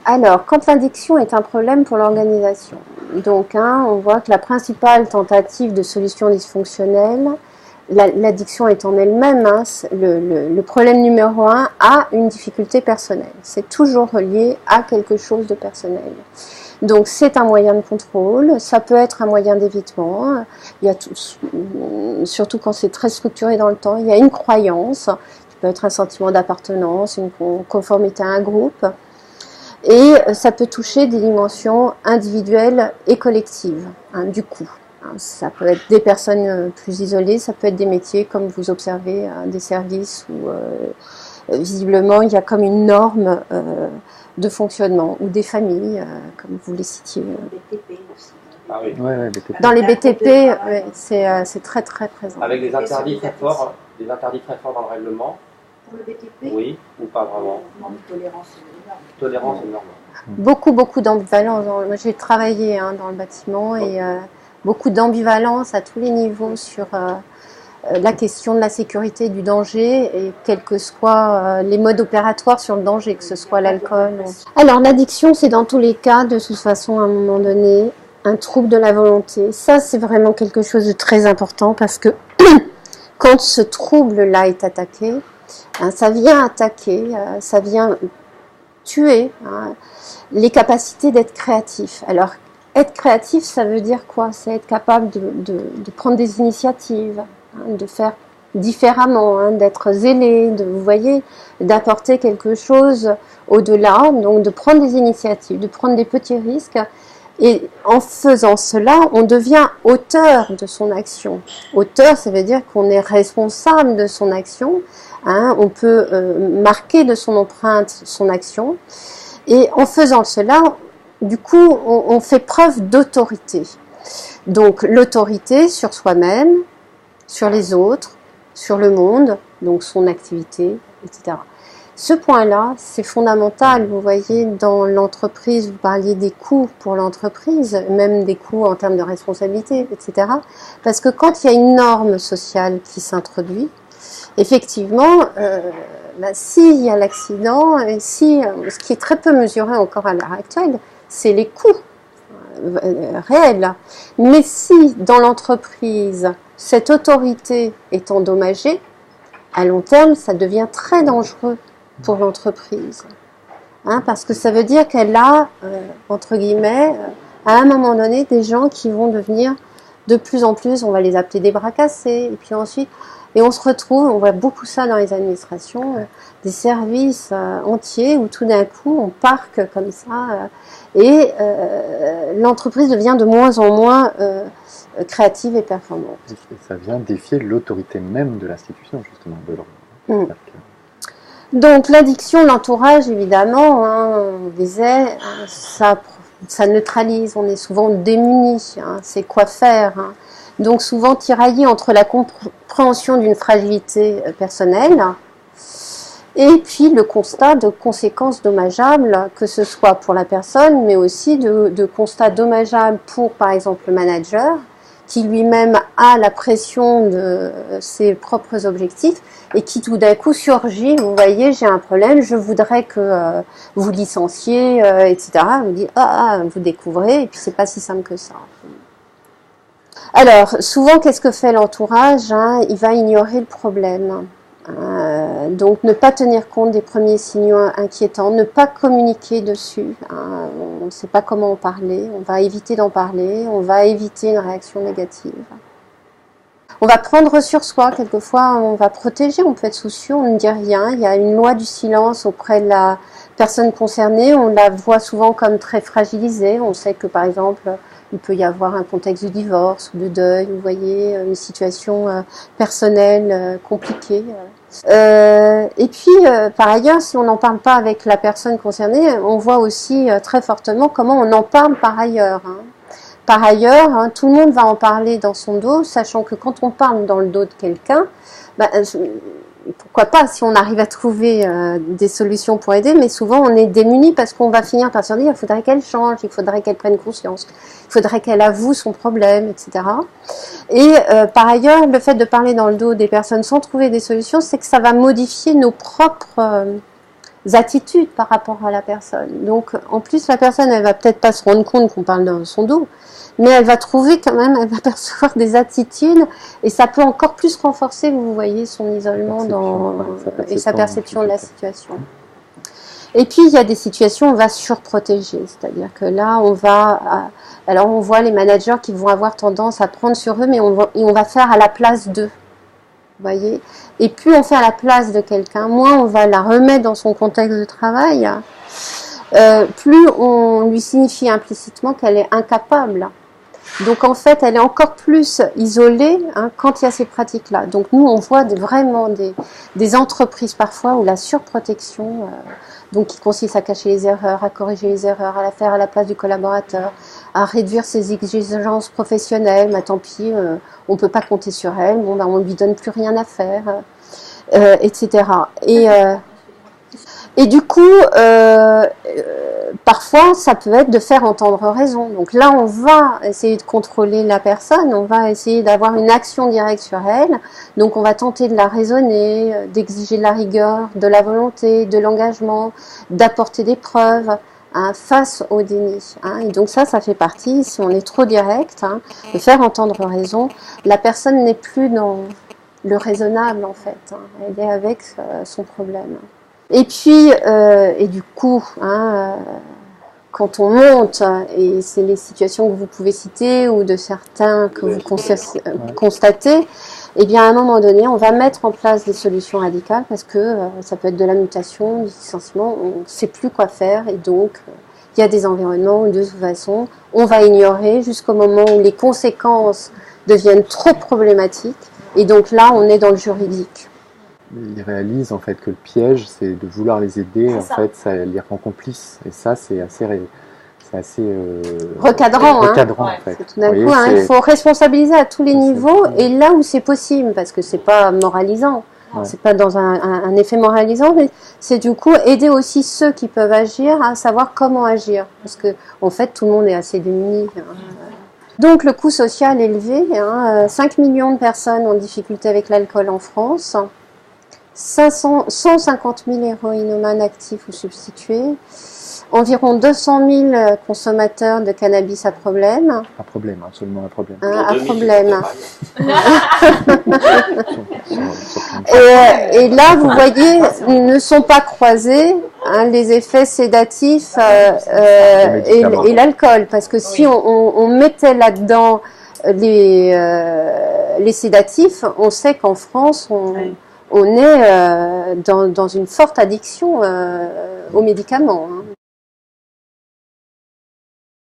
Alors, quand l'addiction est un problème pour l'organisation, donc on voit que la principale tentative de solution dysfonctionnelle, l'addiction est en elle-même, le problème numéro un a une difficulté personnelle. C'est toujours relié à quelque chose de personnel. Donc c'est un moyen de contrôle, ça peut être un moyen d'évitement, il y a tout, surtout quand c'est très structuré dans le temps, il y a une croyance, qui peut être un sentiment d'appartenance, une conformité à un groupe, et ça peut toucher des dimensions individuelles et collectives, du coup. Ça peut être des personnes plus isolées, ça peut être des métiers comme vous observez, des services où visiblement il y a comme une norme de fonctionnement, ou des familles, comme vous les citiez. BTP aussi. Ah oui. Ouais, BTP. Dans les BTP, c'est très très présent. Avec des interdits très forts, dans le règlement. Pour le BTP? Oui, ou pas vraiment. Non, tolérance et norme. Tolérance et norme. Beaucoup d'ambivalence. Moi, j'ai travaillé dans le bâtiment et beaucoup d'ambivalence à tous les niveaux sur la question de la sécurité et du danger, et quels que soient les modes opératoires sur le danger, que ce soit l'alcool. Alors, l'addiction, c'est dans tous les cas, de toute façon, à un moment donné, un trouble de la volonté. Ça, c'est vraiment quelque chose de très important, parce que quand ce trouble-là est attaqué, ça vient attaquer, ça vient tuer les capacités d'être créatif. Alors, être créatif, ça veut dire quoi? C'est être capable de prendre des initiatives, de faire différemment, d'être zélé, vous voyez, d'apporter quelque chose au-delà, donc de prendre des initiatives, de prendre des petits risques. Et en faisant cela, on devient auteur de son action. Auteur, ça veut dire qu'on est responsable de son action. On peut marquer de son empreinte son action. Et en faisant cela, du coup, on fait preuve d'autorité. Donc l'autorité sur soi-même, sur les autres, sur le monde, donc son activité, etc. Ce point-là, c'est fondamental. Vous voyez, dans l'entreprise, vous parliez des coûts pour l'entreprise, même des coûts en termes de responsabilité, etc. Parce que quand il y a une norme sociale qui s'introduit, effectivement, s'il y a l'accident, et ce qui est très peu mesuré encore à l'heure actuelle, c'est les coûts réels. Mais si, dans l'entreprise, cette autorité est endommagée, à long terme, ça devient très dangereux pour l'entreprise. Parce que ça veut dire qu'elle a, entre guillemets, à un moment donné, des gens qui vont devenir de plus en plus, on va les appeler des bras cassés, et puis ensuite, et on se retrouve, on voit beaucoup ça dans les administrations, des services entiers où tout d'un coup, on parque comme ça, et l'entreprise devient de moins en moins créative et performante. Et ça vient défier l'autorité même de l'institution, justement, de l'ordre. Donc l'addiction, l'entourage, évidemment, on disait, ça neutralise, on est souvent démunis, c'est quoi faire. Donc souvent tiraillé entre la compréhension d'une fragilité personnelle et puis le constat de conséquences dommageables, que ce soit pour la personne, mais aussi de constats dommageables pour, par exemple, le manager, qui lui-même a la pression de ses propres objectifs et qui tout d'un coup surgit, vous voyez, j'ai un problème, je voudrais que vous licenciez, etc. Vous dites, vous découvrez, et puis c'est pas si simple que ça. Alors, souvent, qu'est-ce que fait l'entourage? Il va ignorer le problème. Donc, ne pas tenir compte des premiers signaux inquiétants, ne pas communiquer dessus. On ne sait pas comment en parler, on va éviter d'en parler, on va éviter une réaction négative. On va prendre sur soi, quelquefois on va protéger, on peut être soucieux, on ne dit rien. Il y a une loi du silence auprès de la personne concernée, on la voit souvent comme très fragilisée. On sait que par exemple, il peut y avoir un contexte de divorce ou de deuil, vous voyez, une situation personnelle compliquée. Et puis, par ailleurs, si on n'en parle pas avec la personne concernée, on voit aussi très fortement comment on en parle par ailleurs. Par ailleurs, tout le monde va en parler dans son dos, sachant que quand on parle dans le dos de quelqu'un, pourquoi pas si on arrive à trouver des solutions pour aider, mais souvent on est démuni parce qu'on va finir par se dire il faudrait qu'elle change, il faudrait qu'elle prenne conscience, il faudrait qu'elle avoue son problème, etc. Et par ailleurs, le fait de parler dans le dos des personnes sans trouver des solutions, c'est que ça va modifier nos propres attitudes par rapport à la personne. Donc, en plus, la personne, elle va peut-être pas se rendre compte qu'on parle dans son dos, mais elle va trouver quand même, elle va percevoir des attitudes, et ça peut encore plus renforcer, vous voyez, son isolement et sa perception de la situation. Et puis, il y a des situations où on va surprotéger, c'est-à-dire que là, alors on voit les managers qui vont avoir tendance à prendre sur eux, mais on va faire à la place d'eux. Vous voyez, et plus on fait à la place de quelqu'un, moins on va la remettre dans son contexte de travail, plus on lui signifie implicitement qu'elle est incapable. Donc en fait, elle est encore plus isolée quand il y a ces pratiques-là. Donc nous, on voit vraiment des entreprises parfois où la surprotection, donc qui consiste à cacher les erreurs, à corriger les erreurs, à la faire à la place du collaborateur, à réduire ses exigences professionnelles, mais tant pis, on peut pas compter sur elle, bon, ben, on lui donne plus rien à faire, etc. Et du coup, parfois, ça peut être de faire entendre raison. Donc là, on va essayer de contrôler la personne, on va essayer d'avoir une action directe sur elle. Donc on va tenter de la raisonner, d'exiger de la rigueur, de la volonté, de l'engagement, d'apporter des preuves face au déni. Et donc ça fait partie, si on est trop direct, de faire entendre raison. La personne n'est plus dans le raisonnable, en fait. Elle est avec son problème. Et puis, et du coup, quand on monte, et c'est les situations que vous pouvez citer ou de certains que vous constatez, eh bien à un moment donné, on va mettre en place des solutions radicales parce que ça peut être de la mutation, du licenciement, on ne sait plus quoi faire et donc il y a des environnements où de toute façon, on va ignorer jusqu'au moment où les conséquences deviennent trop problématiques et donc là, on est dans le juridique. Ils réalisent en fait que le piège, c'est de vouloir les aider, en fait, ça les rend complices. Et ça, c'est assez recadrant. Recadrant, en fait. Tout d'un coup, il faut responsabiliser à tous les niveaux et là où c'est possible, parce que c'est pas moralisant. Ouais. C'est pas dans un effet moralisant, mais c'est du coup aider aussi ceux qui peuvent agir à savoir comment agir. Parce que, en fait, tout le monde est assez démuni. Donc, le coût social élevé, 5 millions de personnes en difficulté avec l'alcool en France. 150 000 héroïnomanes actifs ou substitués, environ 200 000 consommateurs de cannabis à problème. Un problème, absolument un problème. Un problème. Et là, vous voyez, ne sont pas croisés les effets sédatifs et l'alcool, parce que si on mettait là-dedans les sédatifs, on sait qu'en France, on est dans une forte addiction aux médicaments.